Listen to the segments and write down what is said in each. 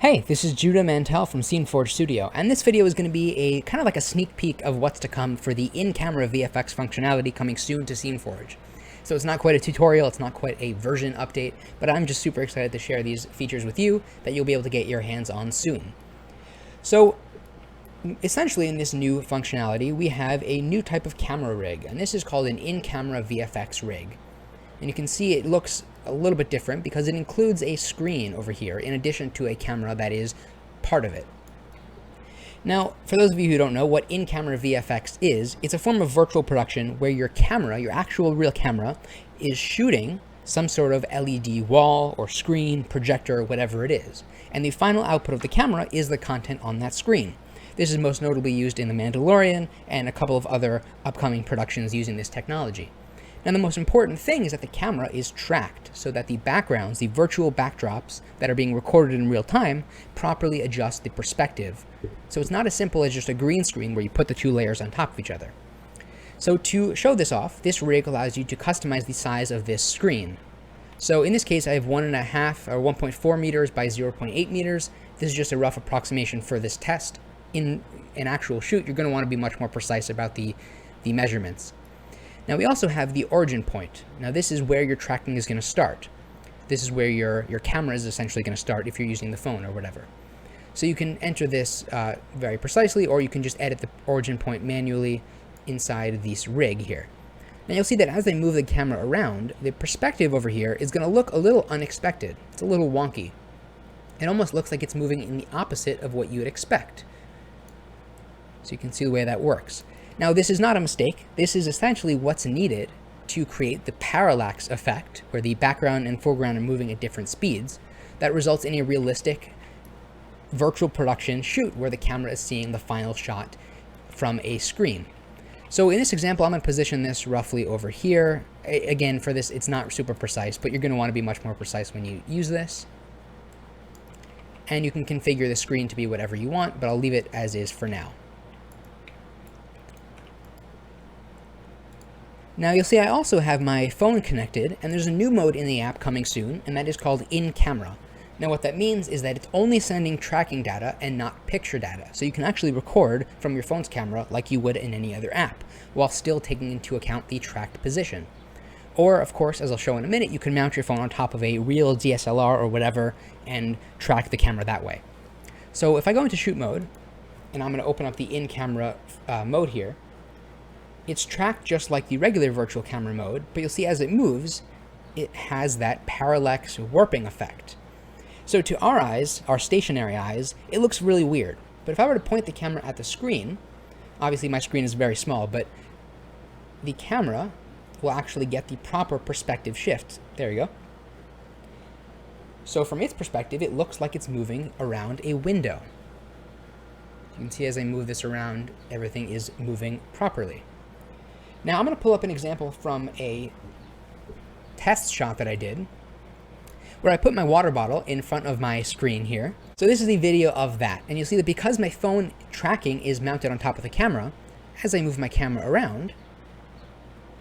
Hey, this is Judah Mantell from SceneForge Studio, and this video is going to be a kind of like a sneak peek of what's to come for the in-camera VFX functionality coming soon to SceneForge. So it's not quite a tutorial, it's not quite a version update, but I'm just super excited to share these features with you that you'll be able to get your hands on soon. So essentially in this new functionality, we have a new type of camera rig, and this is called an in-camera VFX rig. And you can see it looks a little bit different because it includes a screen over here in addition to a camera that is part of it. Now, for those of you who don't know what in-camera VFX is, it's a form of virtual production where your camera, your actual real camera, is shooting some sort of LED wall or screen, projector, whatever it is. And the final output of the camera is the content on that screen. This is most notably used in The Mandalorian and a couple of other upcoming productions using this technology. Now, the most important thing is that the camera is tracked so that the backgrounds, the virtual backdrops that are being recorded in real time, properly adjust the perspective. So it's not as simple as just a green screen where you put the two layers on top of each other. So to show this off, this rig allows you to customize the size of this screen. So in this case, I have 1.5 or 1.4 meters by 0.8 meters. This is just a rough approximation for this test. In an actual shoot, you're going to want to be much more precise about the measurements. Now we also have the origin point. Now this is where your tracking is going to start. This is where your camera is essentially going to start if you're using the phone or whatever. So you can enter this very precisely, or you can just edit the origin point manually inside this rig here. Now you'll see that as I move the camera around, the perspective over here is going to look a little unexpected. It's a little wonky. It almost looks like it's moving in the opposite of what you would expect. So you can see the way that works. Now, this is not a mistake. This is essentially what's needed to create the parallax effect, where the background and foreground are moving at different speeds. That results in a realistic virtual production shoot where the camera is seeing the final shot from a screen. So in this example, I'm going to position this roughly over here. Again, for this, it's not super precise, but you're going to want to be much more precise when you use this. And you can configure the screen to be whatever you want, but I'll leave it as is for now. Now you'll see I also have my phone connected, and there's a new mode in the app coming soon, and that is called in-camera. Now what that means is that it's only sending tracking data and not picture data, so you can actually record from your phone's camera like you would in any other app, while still taking into account the tracked position. Or, of course, as I'll show in a minute, you can mount your phone on top of a real DSLR or whatever and track the camera that way. So if I go into shoot mode, and I'm going to open up the in-camera mode here, it's tracked just like the regular virtual camera mode, but you'll see as it moves, it has that parallax warping effect. So to our eyes, our stationary eyes, it looks really weird. But if I were to point the camera at the screen, obviously my screen is very small, but the camera will actually get the proper perspective shift. There you go. So from its perspective, it looks like it's moving around a window. You can see as I move this around, everything is moving properly. Now I'm going to pull up an example from a test shot that I did, where I put my water bottle in front of my screen here. So this is a video of that, and you'll see that because my phone tracking is mounted on top of the camera, as I move my camera around,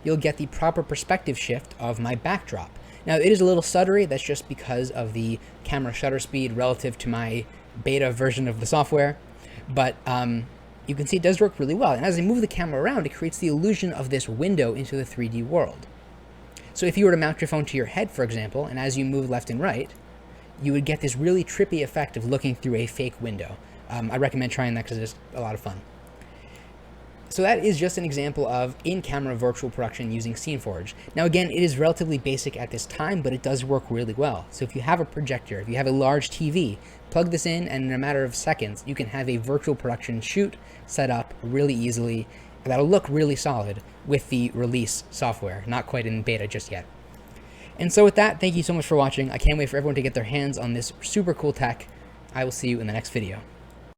you'll get the proper perspective shift of my backdrop. Now it is a little stuttery, that's just because of the camera shutter speed relative to my beta version of the software, but you can see it does work really well. And as I move the camera around, it creates the illusion of this window into the 3D world. So if you were to mount your phone to your head, for example, and as you move left and right, you would get this really trippy effect of looking through a fake window. I recommend trying that because it's a lot of fun. So that is just an example of in-camera virtual production using SceneForge. Now again, it is relatively basic at this time, but it does work really well. So if you have a projector, if you have a large TV, plug this in, and in a matter of seconds, you can have a virtual production shoot set up really easily. That'll look really solid with the release software, not quite in beta just yet. And so with that, thank you so much for watching. I can't wait for everyone to get their hands on this super cool tech. I will see you in the next video.